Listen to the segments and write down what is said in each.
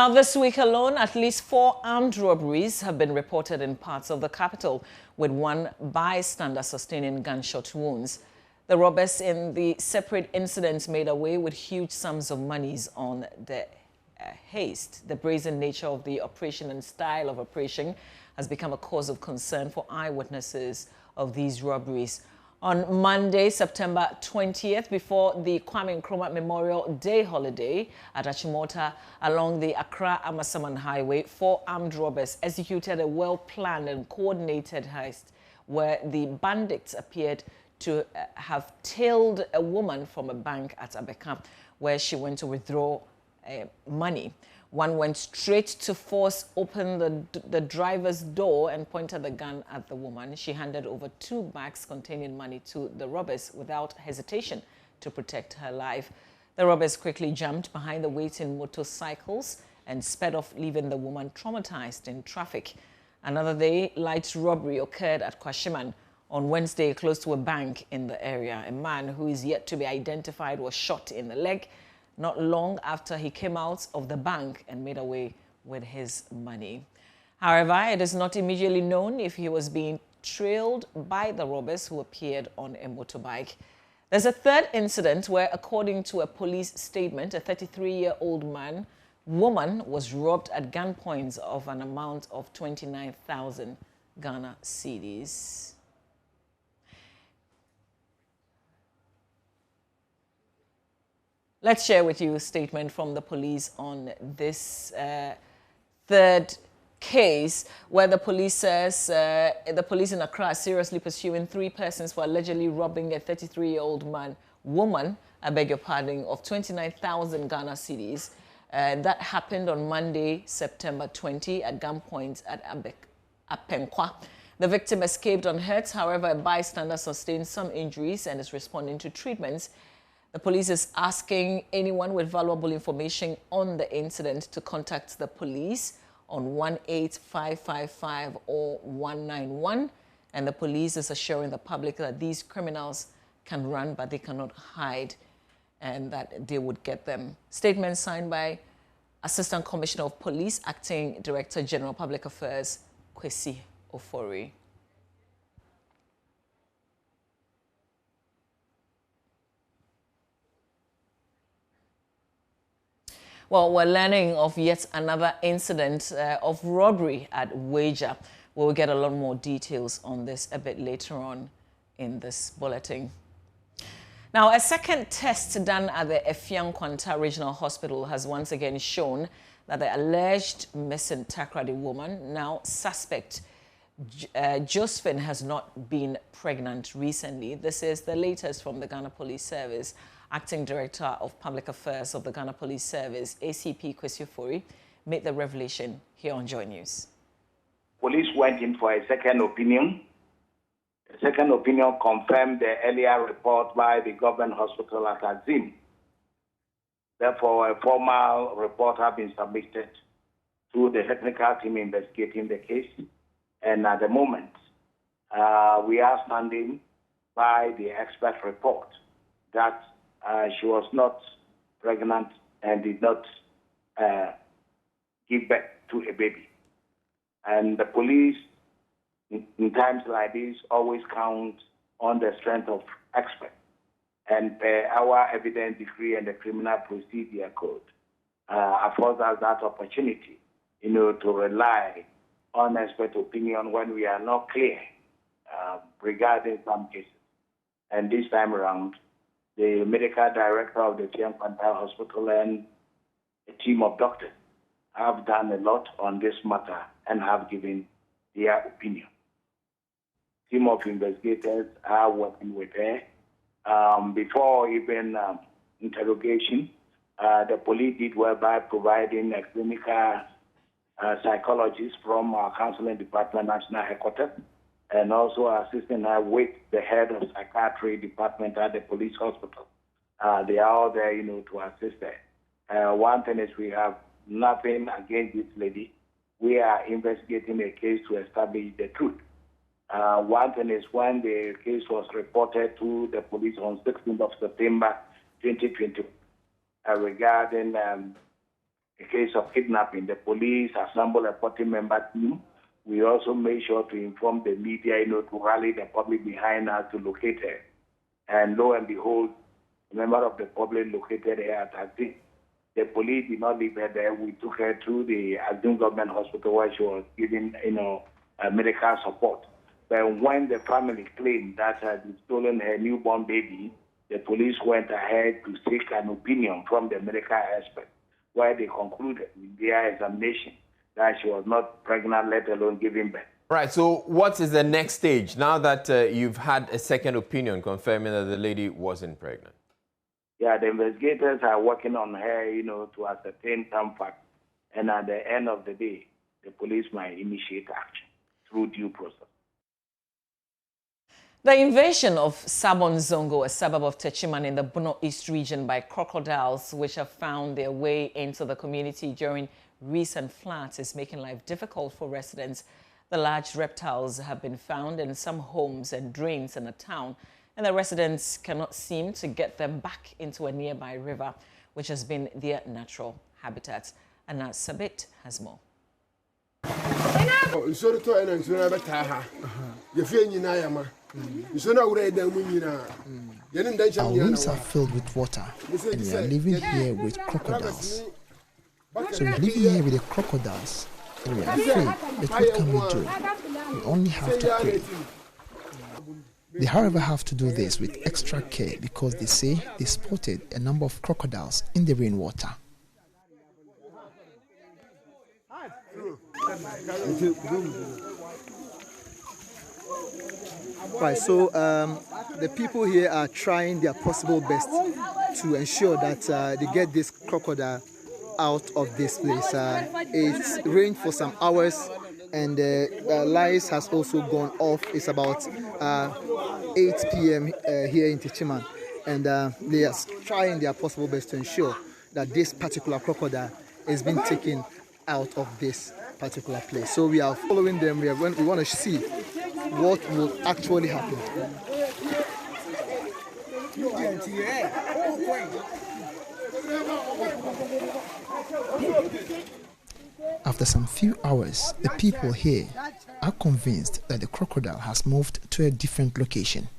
Now, this week alone, at least 4 armed robberies have been reported in parts of the capital, with one bystander sustaining gunshot wounds. The robbers in the separate incidents made away with huge sums of monies on the haste. The brazen nature of the operation and style of operation has become a cause of concern for eyewitnesses of these robberies. On Monday, September 20th, before the Kwame Nkrumah Memorial Day holiday at Achimota along the Accra-Amasaman Highway, 4 armed robbers executed a well-planned and coordinated heist where the bandits appeared to have tailed a woman from a bank at Abeka, where she went to withdraw money. One went straight to force open the driver's door and pointed the gun at the woman. She handed over 2 bags containing money to the robbers without hesitation to protect her life. The robbers quickly jumped behind the waiting motorcycles and sped off, leaving the woman traumatized in traffic. Another daylight robbery occurred at Kwashiman on Wednesday close to a bank in the area. A man who is yet to be identified was shot in the leg not long after he came out of the bank and made away with his money. However, it is not immediately known if he was being trailed by the robbers who appeared on a motorbike. There's a third incident where, according to a police statement, a 33-year-old woman was robbed at gunpoint of an amount of 29,000 Ghana cedis. Let's share with you a statement from the police on this third case, where the police says the police in Accra are seriously pursuing 3 persons for allegedly robbing a 33-year-old woman, I beg your pardon, of 29,000 Ghana cedis. That happened on Monday, September 20, at gunpoint at Apenkwa. The victim escaped unhurt. However, a bystander sustained some injuries and is responding to treatments. The police is asking anyone with valuable information on the incident to contact the police on 18555 or 191. And the police is assuring the public that these criminals can run, but they cannot hide, and that they would get them. Statement signed by Assistant Commissioner of Police, Acting Director General Public Affairs, Kwesi Ofori. Well, we're learning of yet another incident of robbery at Weija. We'll get a lot more details on this a bit later on in this bulletin. Now, a second test done at the Efiang Kwanta Regional Hospital has once again shown that the alleged missing Takrady woman, now suspect Josephine, has not been pregnant recently. This is the latest from the Ghana Police Service. Acting Director of Public Affairs of the Ghana Police Service, ACP Kwesi Ofori, made the revelation here on Joy News. Police went in for a second opinion. The second opinion confirmed the earlier report by the government hospital at Azim. Therefore, a formal report has been submitted to the technical team investigating the case. And at the moment, we are standing by the expert report that she was not pregnant and did not give birth to a baby. And the police, in times like this, always count on the strength of experts. And our evidence decree and the criminal procedure code affords us that opportunity, to rely on expert opinion when we are not clear regarding some cases. And this time around, the medical director of the Efiang Kwanta Hospital and a team of doctors have done a lot on this matter and have given their opinion. Team of investigators are working with her. Before even interrogation, the police did well by providing a clinical psychologist from our counseling department, national headquarters, and also assisting her with the head of psychiatry department at the police hospital. They are all there, to assist her. One thing is we have nothing against this lady. We are investigating a case to establish the truth. One thing is when the case was reported to the police on 16th of September 2020 regarding a case of kidnapping. The police assembled a 40-member team. We also made sure to inform the media, to rally the public behind us to locate her. And lo and behold, a member of the public located her at Azim. The police did not leave her there. We took her to the Azim government hospital where she was given, medical support. But when the family claimed that had stolen her newborn baby, the police went ahead to seek an opinion from the medical expert, where they concluded in their examination that she was not pregnant, let alone giving birth. Right, so what is the next stage now that you've had a second opinion confirming that the lady wasn't pregnant? Yeah, the investigators are working on her, to ascertain some facts. And at the end of the day, the police might initiate action through due process. The invasion of Sabon Zongo, a suburb of Techiman in the Bono East region, by crocodiles which have found their way into the community during recent floods is making life difficult for residents. The large reptiles have been found in some homes and drains in the town, and the residents cannot seem to get them back into a nearby river, which has been their natural habitat. Anna Sabit has more. Our rooms are filled with water, and we are living here with crocodiles. So we're living here with the crocodiles, and we are afraid, but what can we do? We only have to pray. They, however, have to do this with extra care because they say they spotted a number of crocodiles in the rainwater. Right, so the people here are trying their possible best to ensure that they get this crocodile out of this place. It's rained for some hours, and the lights has also gone off. It's about 8 p.m. Here in Techiman, and they are trying their possible best to ensure that this particular crocodile is being taken out of this particular place. So we are following them. We want to see what will actually happen. After some few hours, the people here are convinced that the crocodile has moved to a different location.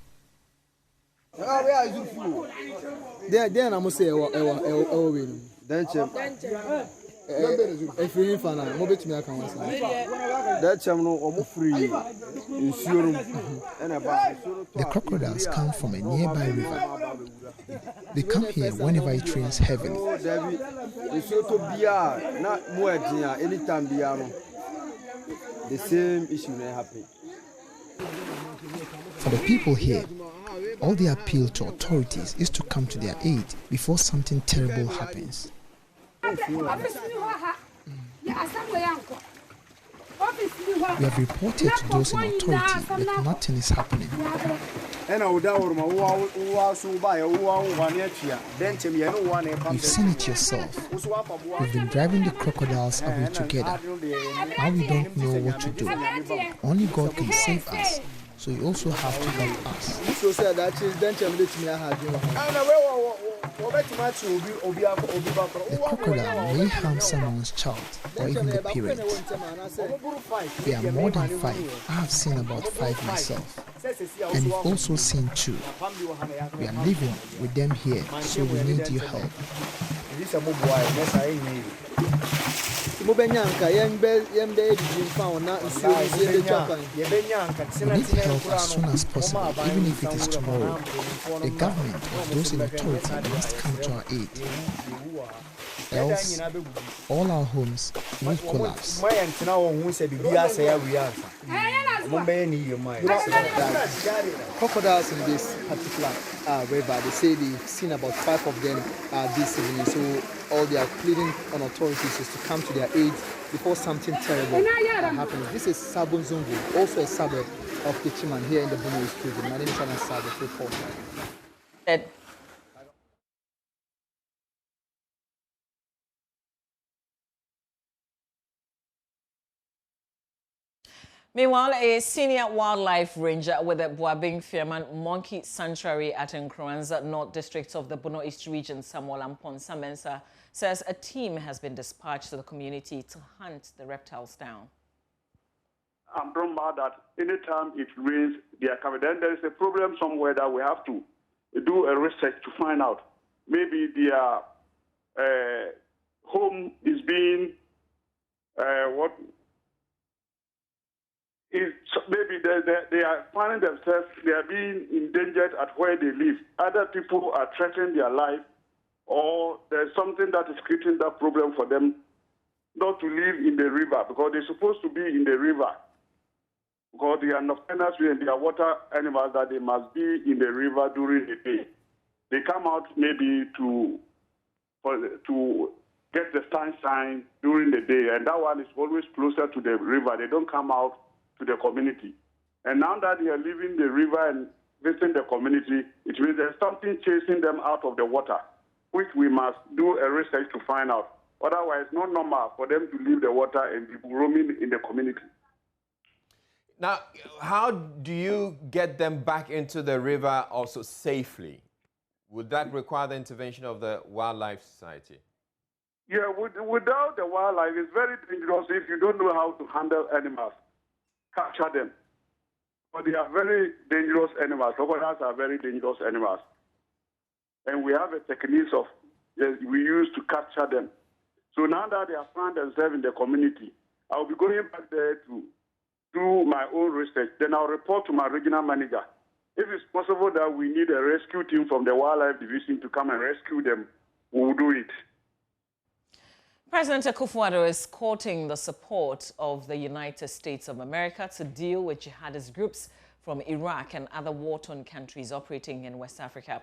The crocodiles come from a nearby river. They come here whenever it rains heavily. The same issue may happen. For the people here, all the appeal to authorities is to come to their aid before something terrible happens. We have reported to those in authority that nothing is happening. You've seen it yourself. We've been driving the crocodiles away together. Now we don't know what to do. Only God can save us, so you also have to help us. The crocodile may harm someone's child or even the parent. There are more than 5. I have seen about 5 myself. And we've also seen 2. We are living with them here, so we need your help. We need help as soon as possible, even if it is tomorrow. The government or those in authority must come to our aid. Else, all our homes will collapse. Crocodiles in this particular river, they say they've seen about 5 of them this evening. So all they are pleading on authorities is to come to their aid before something terrible happens. This is Sabon Zongo, also a suburb of Techiman here in the Bono East region. My name is Anna Sabit, reporter. Meanwhile, a senior wildlife ranger with the Boabing Fairman Monkey Sanctuary at Nkranza North District of the Bono East Region, Samuel Ampon Samensa, says a team has been dispatched to the community to hunt the reptiles down. I'm talking about that anytime it rains, they are coming. Then there is a problem somewhere that we have to do a research to find out. Maybe their home is being maybe they are finding themselves, they are being endangered at where they live. Other people are threatening their life, or there's something that is creating that problem for them not to live in the river, because they're supposed to be in the river. Because they are nocturnal and they are water animals that they must be in the river during the day. They come out maybe to get the sunshine during the day, and that one is always closer to the river. They don't come out to the community. And now that they are leaving the river and visiting the community, it means there's something chasing them out of the water, which we must do a research to find out. Otherwise, it's not normal for them to leave the water and be roaming in the community. Now, how do you get them back into the river also safely? Would that require the intervention of the Wildlife Society? Yeah, without the wildlife, it's very dangerous if you don't know how to handle animals. Capture them. But they are very dangerous animals. Crocodiles are very dangerous animals. And we have a technique we use to capture them. So now that they have found themselves in the community, I'll be going back there to do my own research. Then I'll report to my regional manager. If it's possible that we need a rescue team from the Wildlife Division to come and rescue them, we'll do it. President Akufo-Addo is courting the support of the United States of America to deal with jihadist groups from Iraq and other war-torn countries operating in West Africa.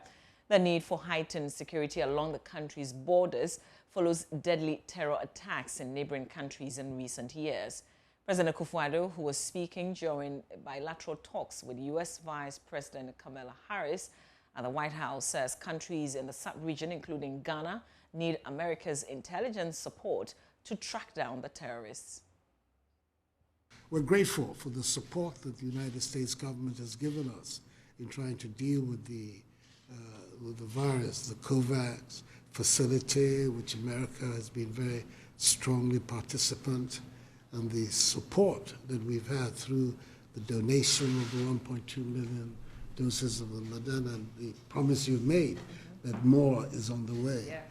The need for heightened security along the country's borders follows deadly terror attacks in neighboring countries in recent years. President Akufo-Addo, who was speaking during bilateral talks with U.S. Vice President Kamala Harris at the White House, says countries in the sub-region, including Ghana, need America's intelligence support to track down the terrorists. We're grateful for the support that the United States government has given us in trying to deal with the virus, the COVAX facility, which America has been very strongly participant, and the support that we've had through the donation of the 1.2 million doses of the Moderna and the promise you've made that more is on the way. Yeah.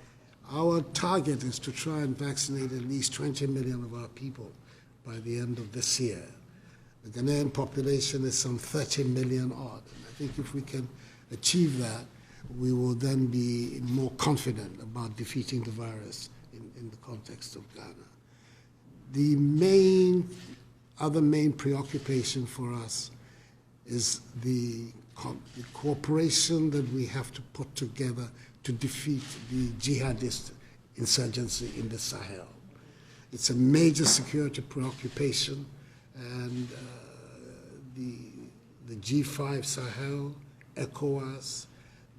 Our target is to try and vaccinate at least 20 million of our people by the end of this year. The Ghanaian population is some 30 million odd. And I think if we can achieve that, we will then be more confident about defeating the virus in the context of Ghana. The other main preoccupation for us is the cooperation that we have to put together to defeat the jihadist insurgency in the Sahel. It's a major security preoccupation, and the G5 Sahel, ECOWAS,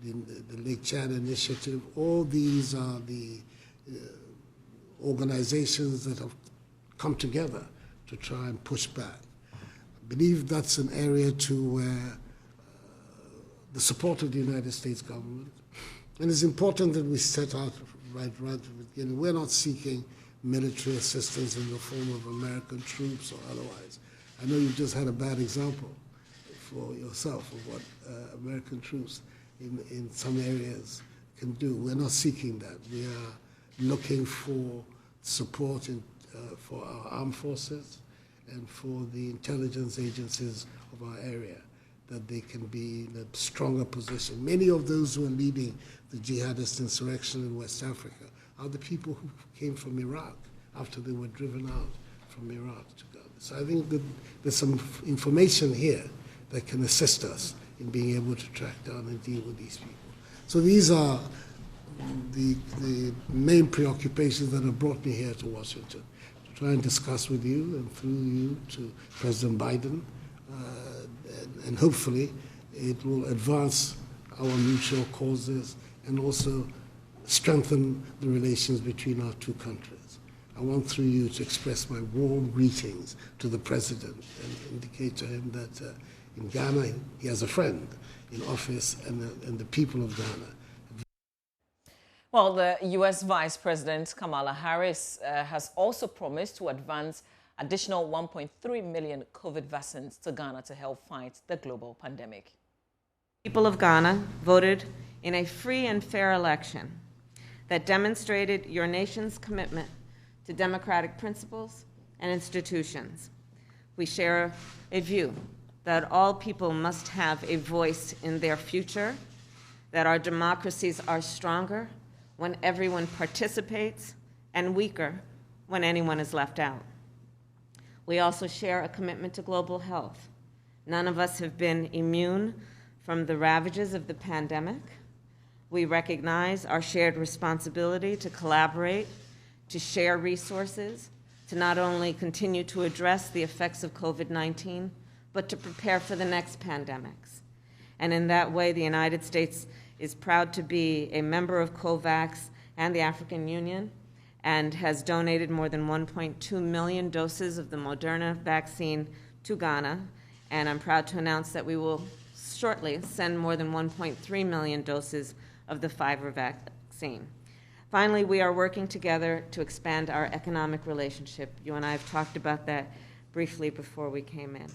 the Lake Chad Initiative, all these are the organizations that have come together to try and push back. I believe that's an area too where the support of the United States government, and it's important that we set out right from the beginning. We're not seeking military assistance in the form of American troops or otherwise. I know you've just had a bad example for yourself of what American troops in some areas can do. We're not seeking that. We are looking for support for our armed forces and for the intelligence agencies of our area, that they can be in a stronger position. Many of those who are leading the jihadist insurrection in West Africa are the people who came from Iraq after they were driven out from Iraq to Ghana. So I think that there's some information here that can assist us in being able to track down and deal with these people. So these are the main preoccupations that have brought me here to Washington, to try and discuss with you and through you to President Biden, and hopefully it will advance our mutual causes and also strengthen the relations between our two countries. I want through you to express my warm greetings to the President and indicate to him that in Ghana he has a friend in office and the people of Ghana. Well, the U.S. Vice President Kamala Harris has also promised to advance additional 1.3 million COVID vaccines to Ghana to help fight the global pandemic. People of Ghana voted in a free and fair election that demonstrated your nation's commitment to democratic principles and institutions. We share a view that all people must have a voice in their future, that our democracies are stronger when everyone participates and weaker when anyone is left out. We also share a commitment to global health. None of us have been immune from the ravages of the pandemic. We recognize our shared responsibility to collaborate, to share resources, to not only continue to address the effects of COVID-19, but to prepare for the next pandemics. And in that way, the United States is proud to be a member of COVAX and the African Union, and has donated more than 1.2 million doses of the Moderna vaccine to Ghana. And I'm proud to announce that we will shortly send more than 1.3 million doses of the Pfizer vaccine. Finally, we are working together to expand our economic relationship. You and I have talked about that briefly before we came in.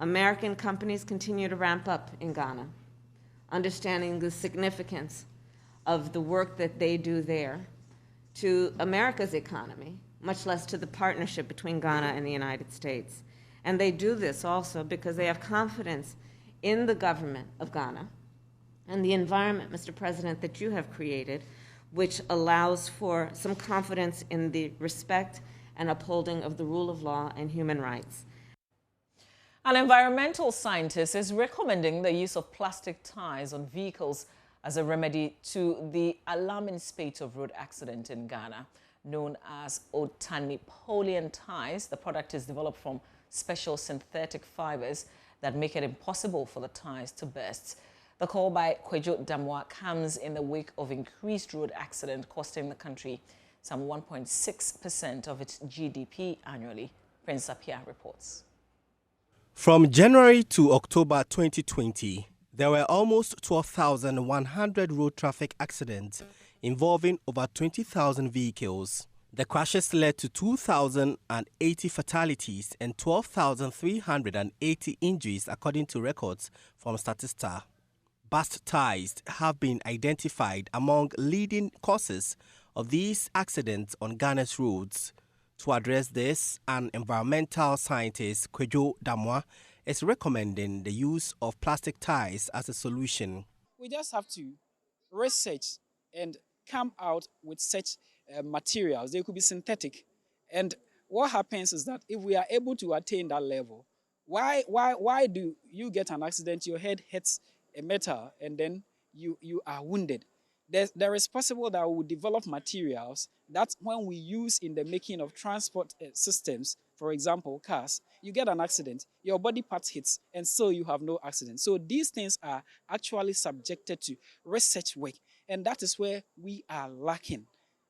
American companies continue to ramp up in Ghana, understanding the significance of the work that they do there to America's economy, much less to the partnership between Ghana and the United States. And they do this also because they have confidence in the government of Ghana and the environment, Mr. President, that you have created, which allows for some confidence in the respect and upholding of the rule of law and human rights. An environmental scientist is recommending the use of plastic ties on vehicles as a remedy to the alarming spate of road accident in Ghana. Known as Otanipolian ties, the product is developed from special synthetic fibers that make it impossible for the ties to burst. The call by Kwejo Damwa comes in the wake of increased road accident costing the country some 1.6% of its GDP annually. Prince Apia reports. From January to October 2020, there were almost 12,100 road traffic accidents involving over 20,000 vehicles. The crashes led to 2,080 fatalities and 12,380 injuries, according to records from Statista. Burst ties have been identified among leading causes of these accidents on Ghana's roads. To address this, an environmental scientist, Kwejo Damwa, is recommending the use of plastic ties as a solution. We just have to research and come out with such materials. They could be synthetic. And what happens is that if we are able to attain that level, why do you get an accident, your head hits a metal, and then you are wounded? There is possible that we will develop materials that when we use in the making of transport systems, for example, cars, you get an accident, your body part hits, and so you have no accident. So these things are actually subjected to research work, and that is where we are lacking.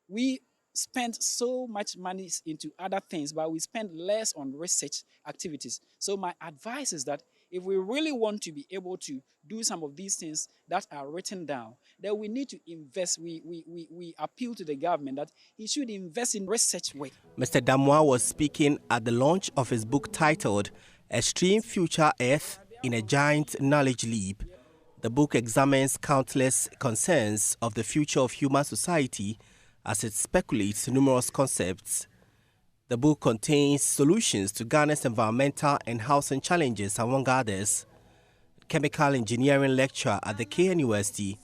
We spend so much money into other things, but we spend less on research activities. So my advice is that if we really want to be able to do some of these things that are written down, then we need to invest. We appeal to the government that he should invest in research work. Mr. Damwa was speaking at the launch of his book titled Extreme Future Earth in a Giant Knowledge Leap. The book examines countless concerns of the future of human society as it speculates numerous concepts. The book contains solutions to Ghana's environmental and housing challenges, among others. Chemical engineering lecturer at the KNUST,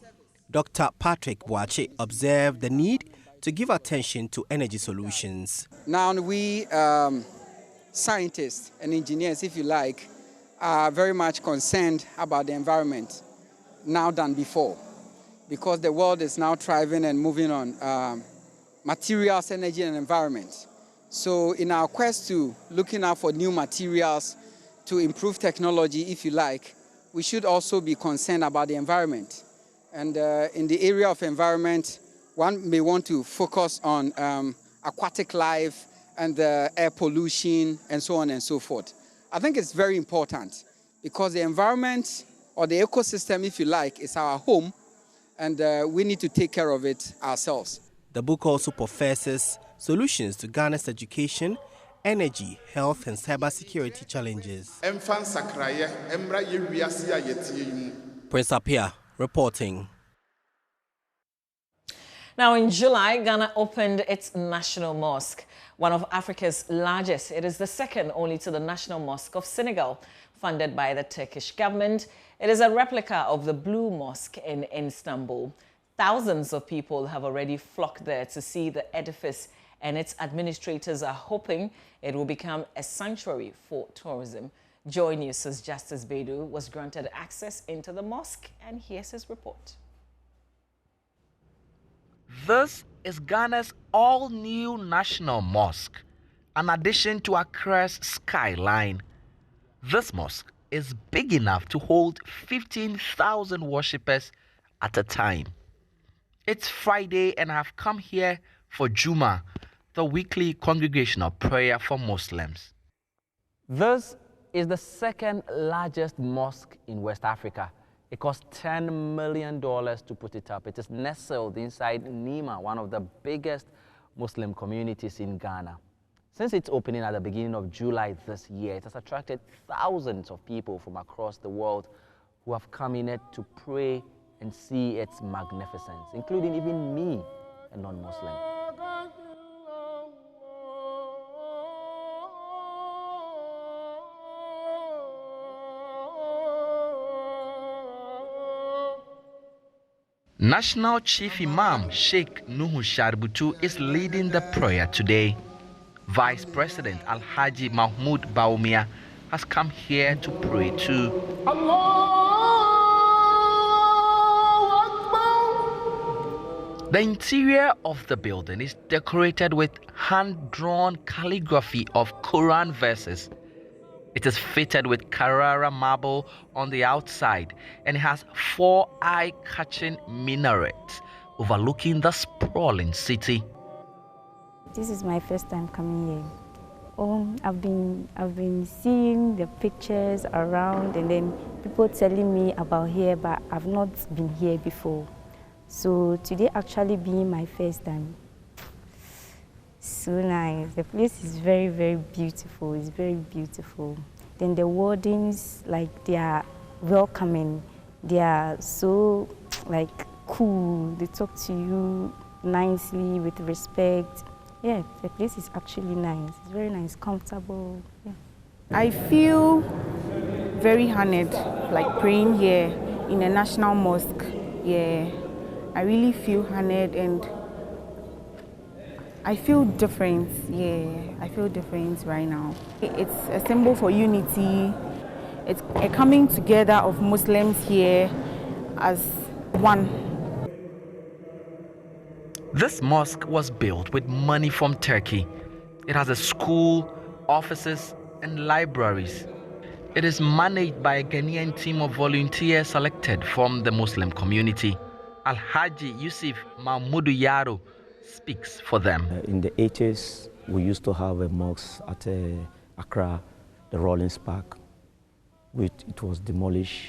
Dr. Patrick Boache, observed the need to give attention to energy solutions. Now we scientists and engineers, if you like, are very much concerned about the environment now than before, because the world is now thriving and moving on materials, energy, and environment. So in our quest to looking out for new materials to improve technology, if you like, we should also be concerned about the environment. And in the area of environment, one may want to focus on aquatic life and the air pollution and so on and so forth. I think it's very important because the environment or the ecosystem, if you like, is our home, and we need to take care of it ourselves. The book also professes solutions to Ghana's education, energy, health, and cybersecurity challenges. Prince Apia reporting. Now, in July, Ghana opened its national mosque, one of Africa's largest. It is the second only to the National Mosque of Senegal, funded by the Turkish government. It is a replica of the Blue Mosque in Istanbul. Thousands of people have already flocked there to see the edifice, and its administrators are hoping it will become a sanctuary for tourism. Joy News' Justice Bedu was granted access into the mosque, and here's his report. This is Ghana's all-new national mosque, an addition to Accra's skyline. This mosque is big enough to hold 15,000 worshippers at a time. It's Friday and I've come here for Juma, the weekly congregational prayer for Muslims. This is the second largest mosque in West Africa. It cost $10 million to put it up. It is nestled inside Nima, one of the biggest Muslim communities in Ghana. Since its opening at the beginning of July this year, it has attracted thousands of people from across the world who have come in it to pray and see its magnificence, including even me, a non-Muslim. National Chief Imam Sheikh Nuhu Sharbutu is leading the prayer today. Vice President Alhaji Mahmoud Baumia has come here to pray too. The interior of the building is decorated with hand-drawn calligraphy of Quran verses. It is fitted with Carrara marble on the outside and it has 4 eye-catching minarets overlooking the sprawling city. This is my first time coming here. I've been seeing the pictures around and then people telling me about here, but I've not been here before. So today actually being my first time. So nice. The place is very, very beautiful. It's very beautiful. Then the wardens, like, they are welcoming. They are so, like, cool. They talk to you nicely, with respect. Yeah, the place is actually nice. It's very nice, comfortable. Yeah. I feel very honored, like praying here in a national mosque. Yeah, I really feel honored and I feel different. Yeah, I feel different right now. It's a symbol for unity. It's a coming together of Muslims here as one. This mosque was built with money from Turkey. It has a school, offices, and libraries. It is managed by a Ghanaian team of volunteers selected from the Muslim community. Alhaji Yusuf Mahmudu Yaro speaks for them. In the 80s, we used to have a mosque at Accra, the Rollins Park. It was demolished,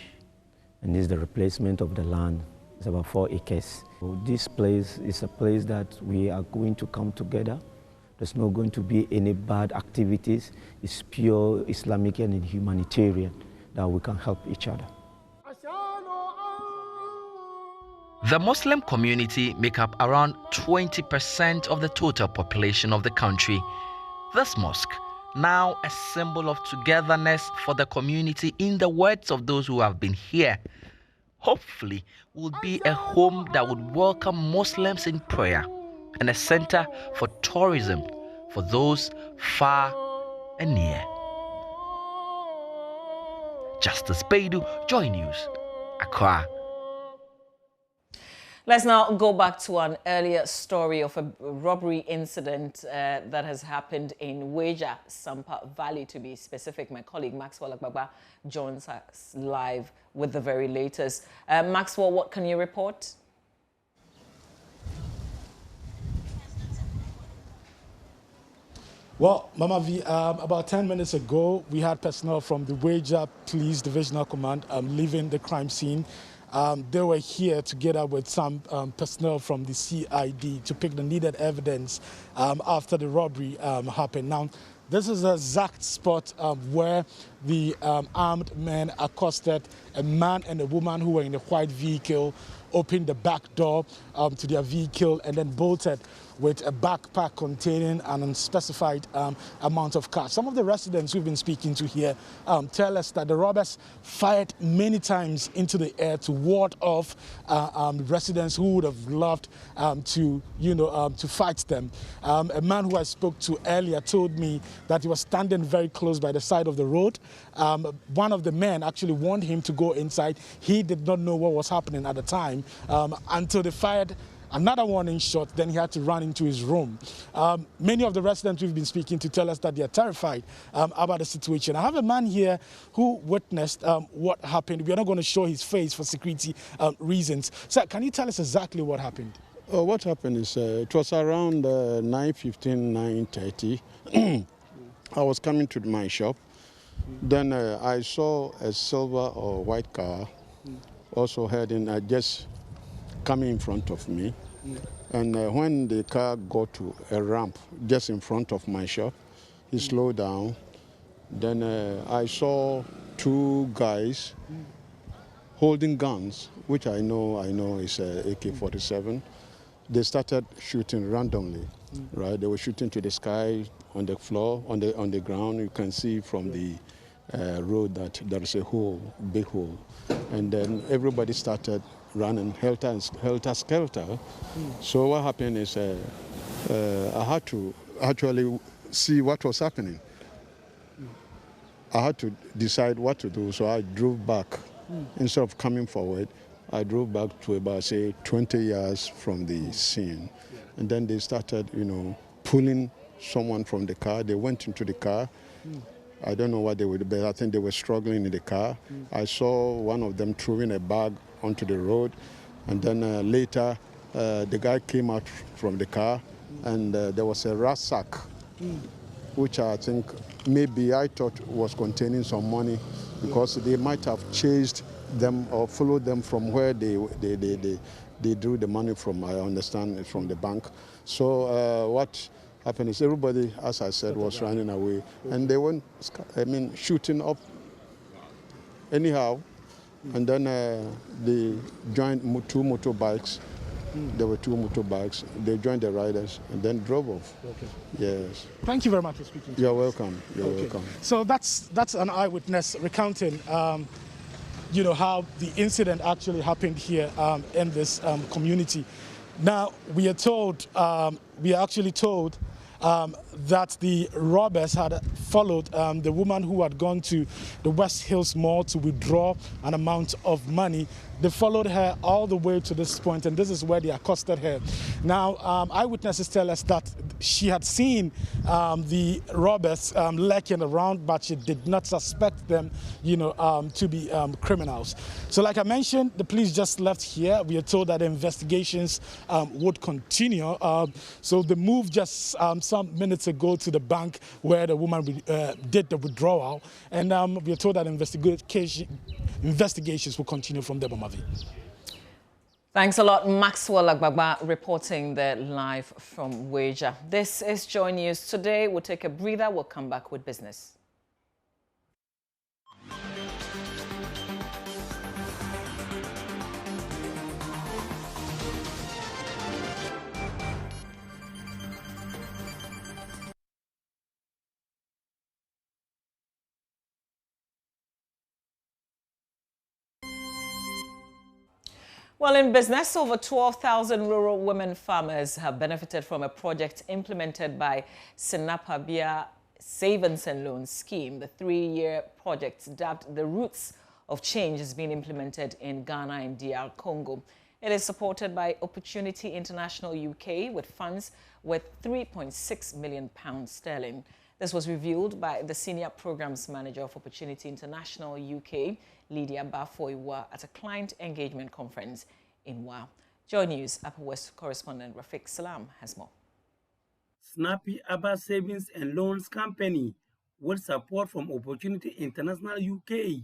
and this is the replacement of the land. It's about 4 acres. So this place is a place that we are going to come together. There's not going to be any bad activities. It's pure Islamic and humanitarian that we can help each other. The Muslim community make up around 20% of the total population of the country. This mosque, now a symbol of togetherness for the community in the words of those who have been here, hopefully will be a home that would welcome Muslims in prayer and a center for tourism for those far and near. Justice Bedu, Joy News, Accra. Let's now go back to an earlier story of a robbery incident that has happened in Weija, Sampa Valley to be specific. My colleague Maxwell Agbagba joins us live with the very latest. Maxwell, what can you report? Well, Mama V, about 10 minutes ago, we had personnel from the Weija Police Divisional Command leaving the crime scene. They were here together with some personnel from the CID to pick the needed evidence after the robbery happened. Now, this is the exact spot where the armed men accosted a man and a woman who were in a white vehicle, opened the back door to their vehicle, and then bolted with a backpack containing an unspecified amount of cash. Some of the residents we've been speaking to here tell us that the robbers fired many times into the air to ward off residents who would have loved to fight them. A man who I spoke to earlier told me that he was standing very close by the side of the road. One of the men actually warned him to go inside. He did not know what was happening at the time until they fired another warning shot. Then he had to run into his room. Many of the residents we've been speaking to tell us that they are terrified about the situation. I have a man here who witnessed what happened. We are not going to show his face for security reasons. Sir, can you tell us exactly what happened? What happened is it was around 9:15, 9:30. I was coming to my shop. Then I saw a silver or white car also heading, just coming in front of me. And when the car got to a ramp just in front of my shop, he slowed down. Then I saw two guys holding guns, which I know is AK-47. They started shooting randomly, right? They were shooting to the sky, on the floor, on the ground. You can see from the road that there is a hole, big hole. And then everybody started running helter-skelter. So what happened is I had to actually see what was happening. I had to decide what to do, so I drove back. Instead of coming forward, I drove back to about, say, 20 yards from the scene. And then they started, pulling someone from the car. They went into the car. I don't know what they were doing, but I think they were struggling in the car. I saw one of them throwing a bag onto the road. And then later, the guy came out from the car, and there was a rat sack, which I think maybe I thought was containing some money, because they might have chased them or followed them from where they drew the money from. I understand, from the bank. So what happened is everybody, as I said, was running away, and they went, shooting up anyhow. And then they joined two motorbikes. There were two motorbikes. They joined the riders and then drove off. Okay. Yes. Thank you very much for speaking to us. You're welcome. You're welcome. So that's an eyewitness recounting, how the incident actually happened here in this community. Now, we are actually told that the robbers had followed the woman who had gone to the West Hills Mall to withdraw an amount of money. They followed her all the way to this point, and this is where they accosted her. Now, eyewitnesses tell us that she had seen the robbers lurking around, but she did not suspect them, to be criminals. So, like I mentioned, the police just left here. We are told that investigations would continue. So they moved just some minutes ago to the bank where the woman did the withdrawal, and we are told that investigations will continue from there, Mamavi. Thanks a lot, Maxwell Agbagba, reporting there live from Weija. This is Joy News Today. We'll take a breather. We'll come back with business. Well, in business, over 12,000 rural women farmers have benefited from a project implemented by Sinapabia Savings and Loans Scheme. The 3-year project, dubbed The Roots of Change, is being implemented in Ghana and DR Congo. It is supported by Opportunity International UK with funds worth £3.6 million sterling. This was revealed by the Senior Programs Manager of Opportunity International UK, Lydia Bafoiwa, at a client engagement conference in WA. Joy News Upper West correspondent Rafiq Salam has more. Snappy Abba Savings and Loans Company, with support from Opportunity International UK,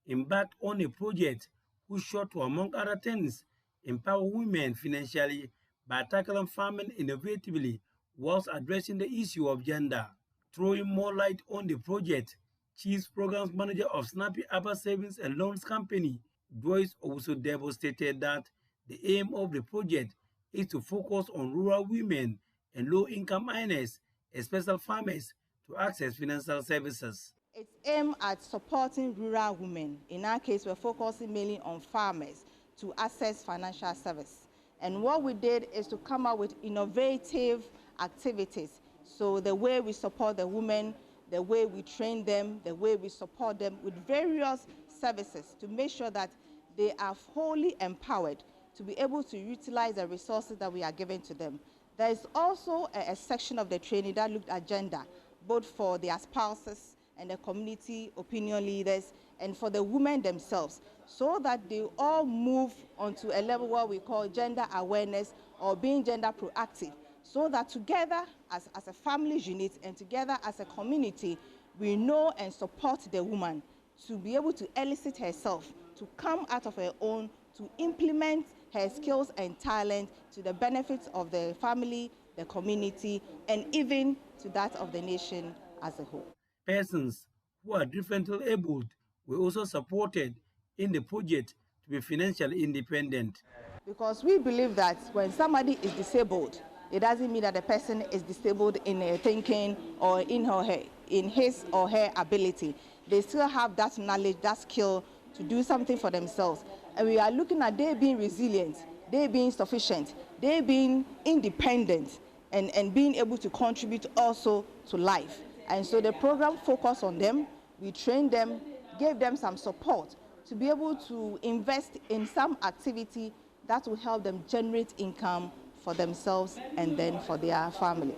embarked on a project whose shot to, among other things, empower women financially by tackling farming innovatively whilst addressing the issue of gender. Throwing more light on the project, Chief Programs Manager of Snappy Abba Savings and Loans Company, Joyce also stated that the aim of the project is to focus on rural women and low-income earners, especially farmers, to access financial services. It's aimed at supporting rural women. In our case, we're focusing mainly on farmers to access financial service. And what we did is to come up with innovative activities. So the way we support the women, the way we train them, the way we support them with various services to make sure that they are wholly empowered to be able to utilize the resources that we are giving to them. There is also a section of the training that looked at gender, both for their spouses and the community opinion leaders and for the women themselves, so that they all move onto a level what we call gender awareness or being gender proactive, so that together as a family unit and together as a community, we know and support the woman to be able to elicit herself, to come out of her own, to implement her skills and talent to the benefits of the family, the community, and even to that of the nation as a whole. Persons who are differently abled were also supported in the project to be financially independent. Because we believe that when somebody is disabled, it doesn't mean that the person is disabled in their thinking or in his or her ability. They still have that knowledge, that skill to do something for themselves. And we are looking at they being resilient, they being sufficient, they being independent, and being able to contribute also to life. And so the program focused on them. We trained them, gave them some support to be able to invest in some activity that will help them generate income for themselves and then for their family.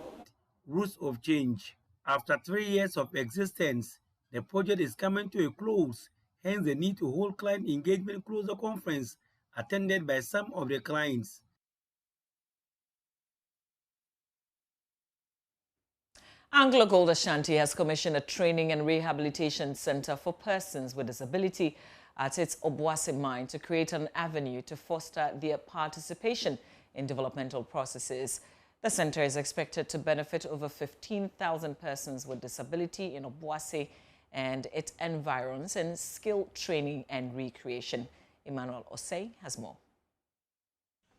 Roots of Change. After 3 years of existence, the project is coming to a close, hence the need to hold client engagement closer conference attended by some of the clients. Anglo Gold Ashanti has commissioned a training and rehabilitation center for persons with disability at its Obuasi mine to create an avenue to foster their participation in developmental processes. The center is expected to benefit over 15,000 persons with disability in Obuasi and its environs in skill training and recreation. Emmanuel Osei has more.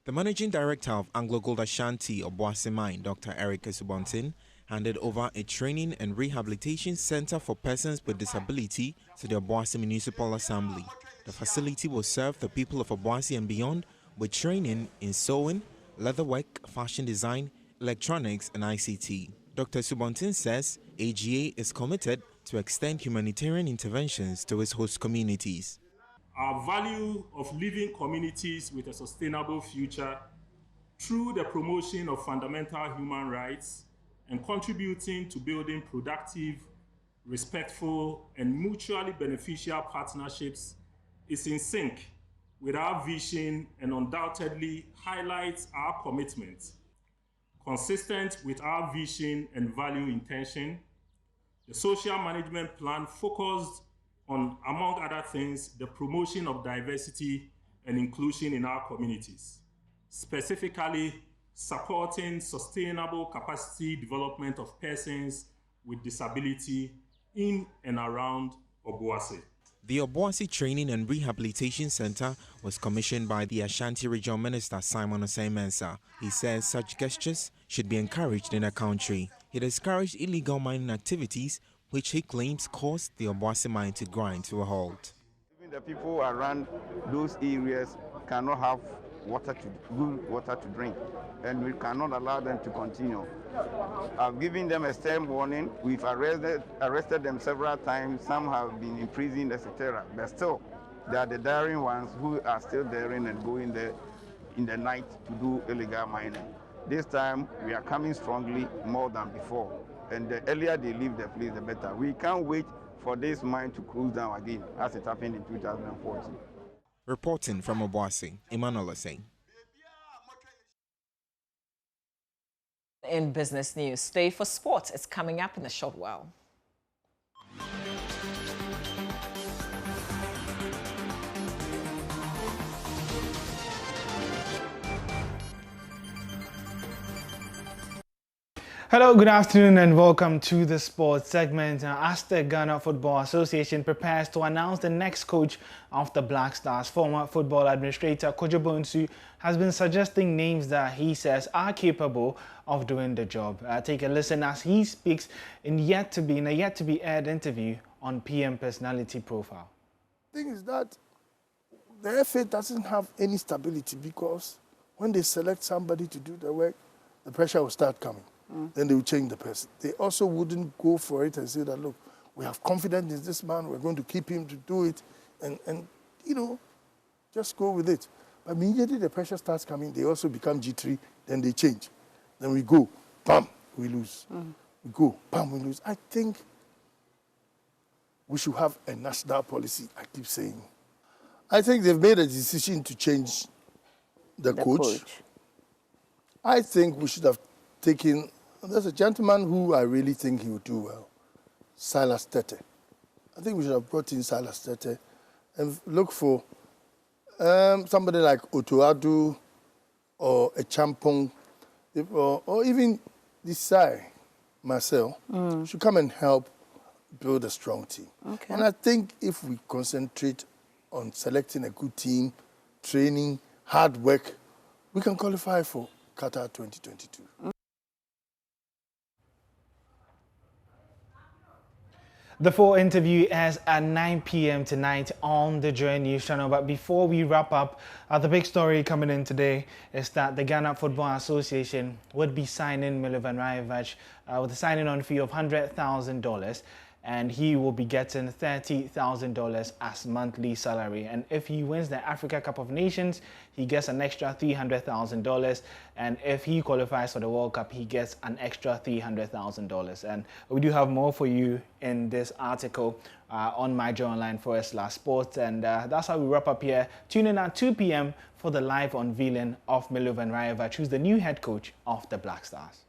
The managing director of Anglo Gold Ashanti Obuasi mine, Dr. Eric Subontin, handed over a training and rehabilitation center for persons with disability to the Obuasi Municipal Assembly. The facility will serve the people of Obuasi and beyond with training in sewing, leatherwork, fashion design, electronics, and ICT. Dr. Subontin says AGA is committed to extend humanitarian interventions to its host communities. Our value of living communities with a sustainable future through the promotion of fundamental human rights and contributing to building productive, respectful, and mutually beneficial partnerships is in sync with our vision and undoubtedly highlights our commitment. Consistent with our vision and value intention, the social management plan focused on, among other things, the promotion of diversity and inclusion in our communities, specifically supporting sustainable capacity development of persons with disability in and around Obuasi. The Obuasi Training and Rehabilitation Center was commissioned by the Ashanti Regional Minister Simon Osei-Mensah. He says such gestures should be encouraged in the country. He discouraged illegal mining activities, which he claims caused the Obuasi mine to grind to a halt. Even the people around those areas cannot have good water to drink, and we cannot allow them to continue. I've given them a stern warning. We've arrested them several times. Some have been imprisoned, etc. But still, they are the daring ones who are still daring and going there in the night to do illegal mining. This time, we are coming strongly more than before. And the earlier they leave the place, the better. We can't wait for this mine to close down again, as it happened in 2014. Reporting from Obuasi, Emmanuel Osei. In business news, stay for sports. It's coming up in a short while. Hello, good afternoon and welcome to the sports segment. As the Ghana Football Association prepares to announce the next coach of the Black Stars, former football administrator Kojo Bonsu has been suggesting names that he says are capable of doing the job. Take a listen as he speaks in a yet to be aired interview on PM Personality Profile. The thing is that the FA doesn't have any stability because when they select somebody to do the work, the pressure will start coming. Then they will change the person. They also wouldn't go for it and say that, look, we have confidence in this man, we're going to keep him to do it, and you know, just go with it. But immediately the pressure starts coming, they also become G3, then they change. Then we go, bam, we lose. We go, bam, we lose. I think we should have a national policy, I keep saying. I think they've made a decision to change the coach. I think we should have taken, there's a gentleman who I really think he would do well, Silas Tete. I think we should have brought in Silas Tete and look for somebody like Otuadu or a Champong, or even this guy, Marcel, should come and help build a strong team. Okay. And I think if we concentrate on selecting a good team, training, hard work, we can qualify for Qatar 2022. The full interview is at 9 p.m. tonight on the Joy News channel. But before we wrap up, the big story coming in today is that the Ghana Football Association would be signing Milovan Rajevac with a signing-on fee of $100,000, and he will be getting $30,000 as monthly salary. And if he wins the Africa Cup of Nations, he gets an extra $300,000. And if he qualifies for the World Cup, he gets an extra $300,000. And we do have more for you in this article on myjoyonline.com/sports. And that's how we wrap up here. Tune in at 2 p.m. for the live unveiling of Milovan Rajevac, who's the new head coach of the Black Stars.